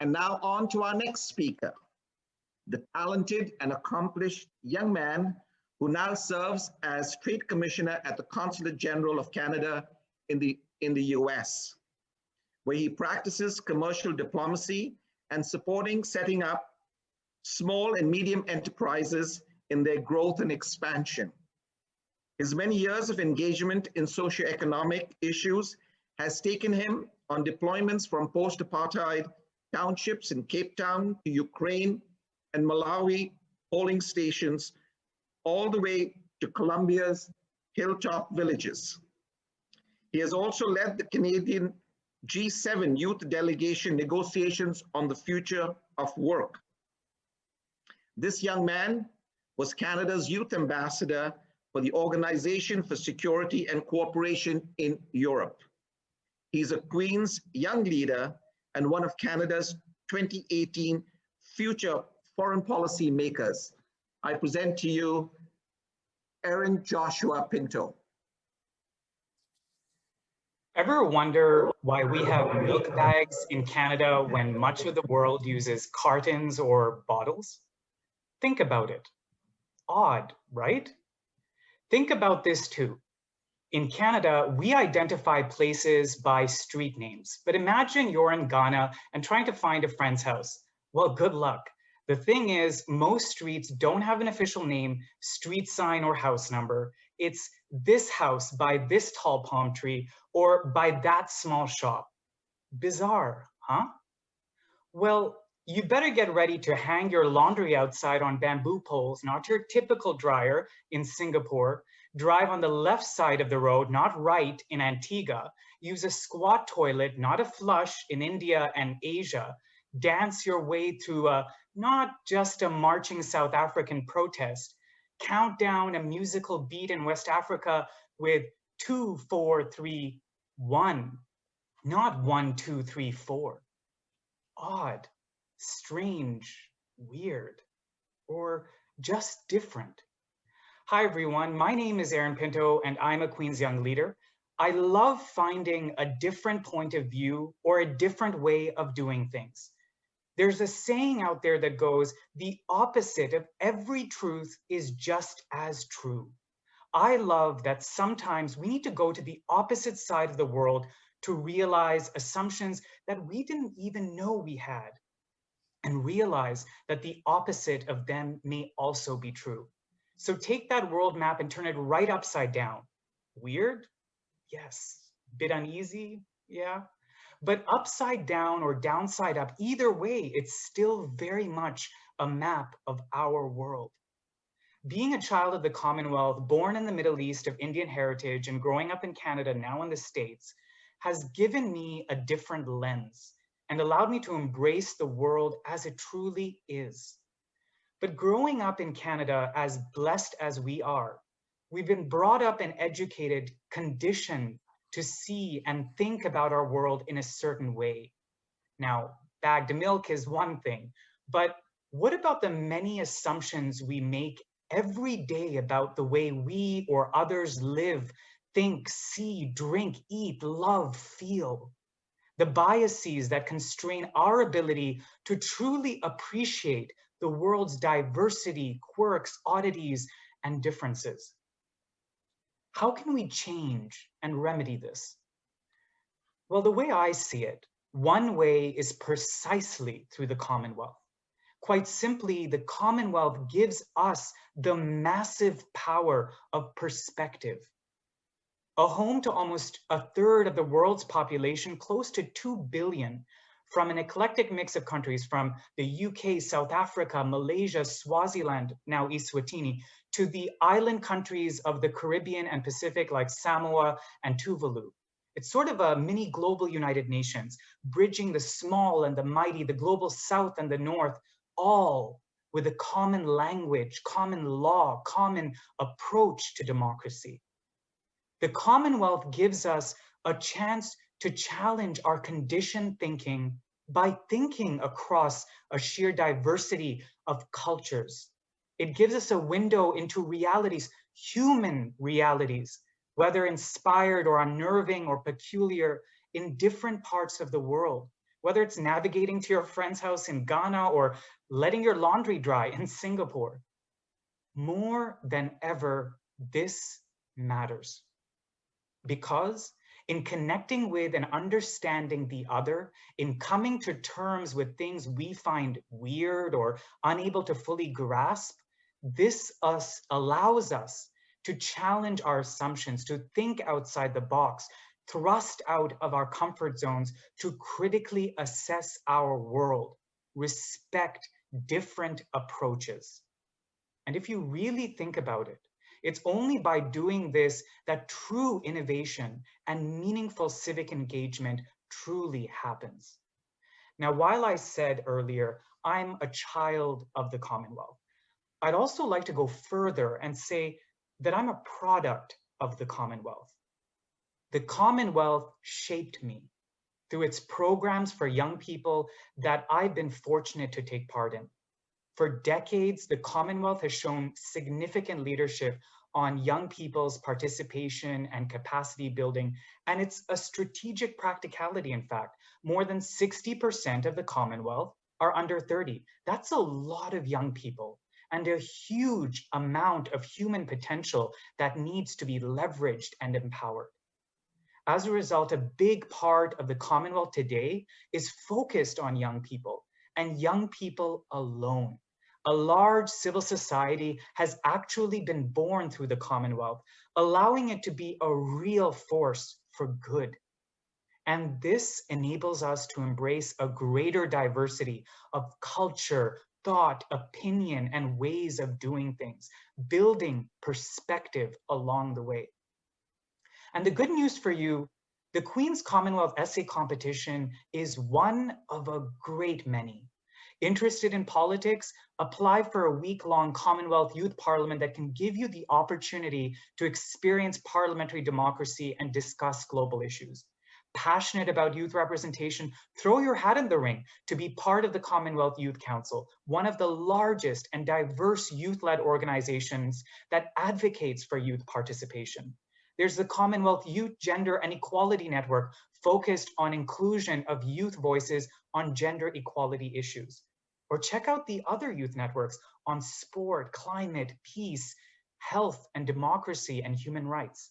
And now on to our next speaker, the talented and accomplished young man who now serves as Trade Commissioner at the Consulate General of Canada in the US, where he practices commercial diplomacy and supporting setting up small and medium enterprises in their growth and expansion. His many years of engagement in socioeconomic issues has taken him on deployments from post-apartheid townships in Cape Town to Ukraine and Malawi polling stations, all the way to Colombia's hilltop villages. He has also led the Canadian G7 youth delegation negotiations on the future of work. This young man was Canada's youth ambassador for the Organization for Security and Cooperation in Europe. He's a Queen's Young Leader and one of Canada's 2018 future foreign policy makers. I present to you Aaron Joshua Pinto. Ever wonder why we have milk bags in Canada when much of the world uses cartons or bottles? Think about it. Odd, right? Think about this too. In Canada, we identify places by street names, but imagine you're in Ghana and trying to find a friend's house. Well, good luck. The thing is, most streets don't have an official name, street sign, or house number. It's this house by this tall palm tree or by that small shop. Bizarre, huh? Well, you better get ready to hang your laundry outside on bamboo poles, not your typical dryer in Singapore. Drive on the left side of the road, not right in Antigua. Use a squat toilet, not a flush in India and Asia. Dance your way through not just a marching South African protest. Count down a musical beat in West Africa with 2, 4, 3, 1, not 1, 2, 3, 4. Odd, strange, weird, or just different. Hi everyone, my name is Aaron Pinto and I'm a Queen's Young Leader. I love finding a different point of view or a different way of doing things. There's a saying out there that goes, the opposite of every truth is just as true. I love that sometimes we need to go to the opposite side of the world to realize assumptions that we didn't even know we had, and realize that the opposite of them may also be true. So take that world map and turn it right upside down. Weird? Yes. Bit uneasy? Yeah. But upside down or downside up, either way, it's still very much a map of our world. Being a child of the Commonwealth, born in the Middle East of Indian heritage and growing up in Canada, now in the States, has given me a different lens and allowed me to embrace the world as it truly is. But growing up in Canada, as blessed as we are, we've been brought up and educated, conditioned to see and think about our world in a certain way. Now, bagged milk is one thing, but what about the many assumptions we make every day about the way we or others live, think, see, drink, eat, love, feel? The biases that constrain our ability to truly appreciate the world's diversity, quirks, oddities, and differences. How can we change and remedy this? Well, the way I see it, one way is precisely through the Commonwealth. Quite simply, the Commonwealth gives us the massive power of perspective. A home to almost a third of the world's population, close to 2 billion, from an eclectic mix of countries from the UK, South Africa, Malaysia, Swaziland, now Eswatini, to the island countries of the Caribbean and Pacific like Samoa and Tuvalu. It's sort of a mini global United Nations, bridging the small and the mighty, the global South and the North, all with a common language, common law, common approach to democracy. The Commonwealth gives us a chance to challenge our conditioned thinking by thinking across a sheer diversity of cultures. It gives us a window into realities, human realities, whether inspired or unnerving or peculiar in different parts of the world, whether it's navigating to your friend's house in Ghana or letting your laundry dry in Singapore. More than ever, this matters. Because in connecting with and understanding the other, in coming to terms with things we find weird or unable to fully grasp, this allows us to challenge our assumptions, to think outside the box, thrust out of our comfort zones, to critically assess our world, respect different approaches. And if you really think about it, it's only by doing this that true innovation and meaningful civic engagement truly happens. Now, while I said earlier, I'm a child of the Commonwealth, I'd also like to go further and say that I'm a product of the Commonwealth. The Commonwealth shaped me through its programs for young people that I've been fortunate to take part in. For decades, the Commonwealth has shown significant leadership on young people's participation and capacity building, and it's a strategic practicality, in fact. More than 60% of the Commonwealth are under 30. That's a lot of young people and a huge amount of human potential that needs to be leveraged and empowered. As a result, a big part of the Commonwealth today is focused on young people and young people alone. A large civil society has actually been born through the Commonwealth, allowing it to be a real force for good. And this enables us to embrace a greater diversity of culture, thought, opinion, and ways of doing things, building perspective along the way. And the good news for you, the Queen's Commonwealth Essay Competition is one of a great many. Interested in politics? Apply for a week-long Commonwealth Youth Parliament that can give you the opportunity to experience parliamentary democracy and discuss global issues. Passionate about youth representation? Throw your hat in the ring to be part of the Commonwealth Youth Council, one of the largest and diverse youth-led organizations that advocates for youth participation. There's the Commonwealth Youth Gender and Equality Network, focused on inclusion of youth voices on gender equality issues. Or check out the other youth networks on sport, climate, peace, health and democracy, and human rights.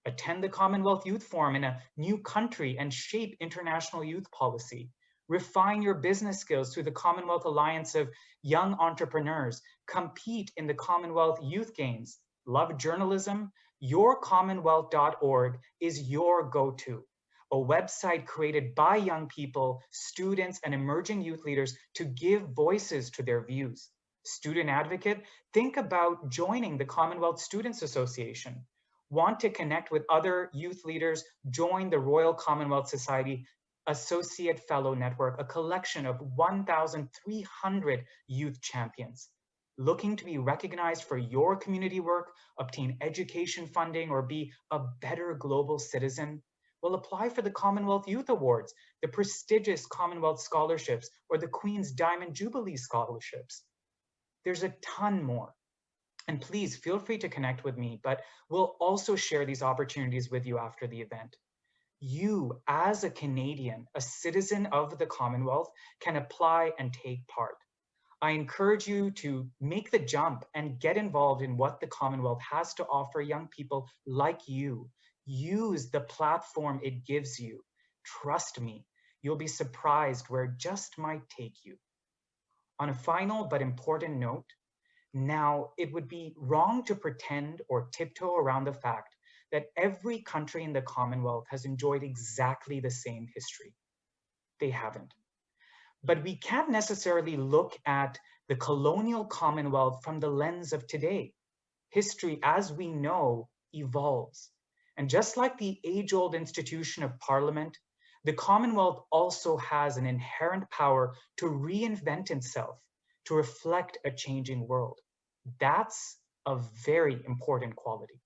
Attend the Commonwealth Youth Forum in a new country and shape international youth policy. Refine your business skills through the Commonwealth Alliance of Young Entrepreneurs. Compete in the Commonwealth Youth Games. Love journalism? YourCommonwealth.org is your go-to. A website created by young people, students, and emerging youth leaders to give voices to their views. Student advocate? Think about joining the Commonwealth Students Association. Want to connect with other youth leaders? Join the Royal Commonwealth Society Associate Fellow Network, a collection of 1,300 youth champions. Looking to be recognized for your community work, obtain education funding, or be a better global citizen? Well, apply for the Commonwealth Youth Awards, the prestigious Commonwealth Scholarships, or the Queen's Diamond Jubilee Scholarships. There's a ton more. And please feel free to connect with me, but we'll also share these opportunities with you after the event. You, as a Canadian, a citizen of the Commonwealth, can apply and take part. I encourage you to make the jump and get involved in what the Commonwealth has to offer young people like you. Use the platform it gives you. Trust me, you'll be surprised where it just might take you. On a final but important note, now it would be wrong to pretend or tiptoe around the fact that every country in the Commonwealth has enjoyed exactly the same history. They haven't. But we can't necessarily look at the colonial Commonwealth from the lens of today. History, as we know, evolves. And just like the age-old institution of Parliament, the Commonwealth also has an inherent power to reinvent itself, to reflect a changing world. That's a very important quality.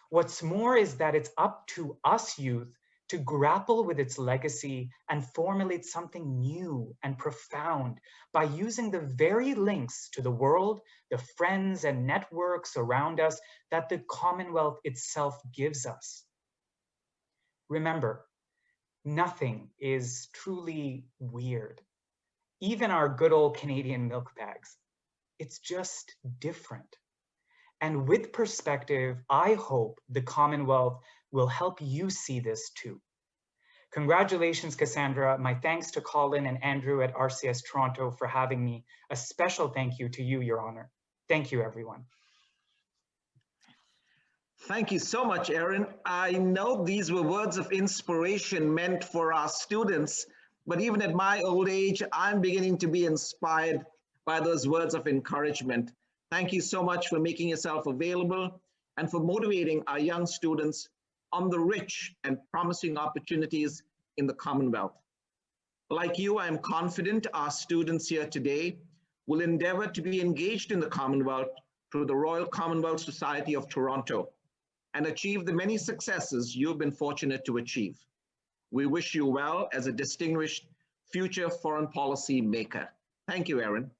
What's more is that it's up to us youth to grapple with its legacy and formulate something new and profound by using the very links to the world, the friends and networks around us that the Commonwealth itself gives us. Remember, Nothing is truly weird. Even our good old Canadian milk bags. It's just different. And with perspective, I hope the Commonwealth will help you see this too. Congratulations, Cassandra. My thanks to Colin and Andrew at RCS Toronto for having me. A special thank you to you, Your Honor. Thank you, everyone. Thank you so much, Aaron. I know these were words of inspiration meant for our students, but even at my old age, I'm beginning to be inspired by those words of encouragement. Thank you so much for making yourself available and for motivating our young students on the rich and promising opportunities in the Commonwealth. Like you, I'm confident our students here today will endeavor to be engaged in the Commonwealth through the Royal Commonwealth Society of Toronto and achieve the many successes you've been fortunate to achieve. We wish you well as a distinguished future foreign policy maker. Thank you, Aaron.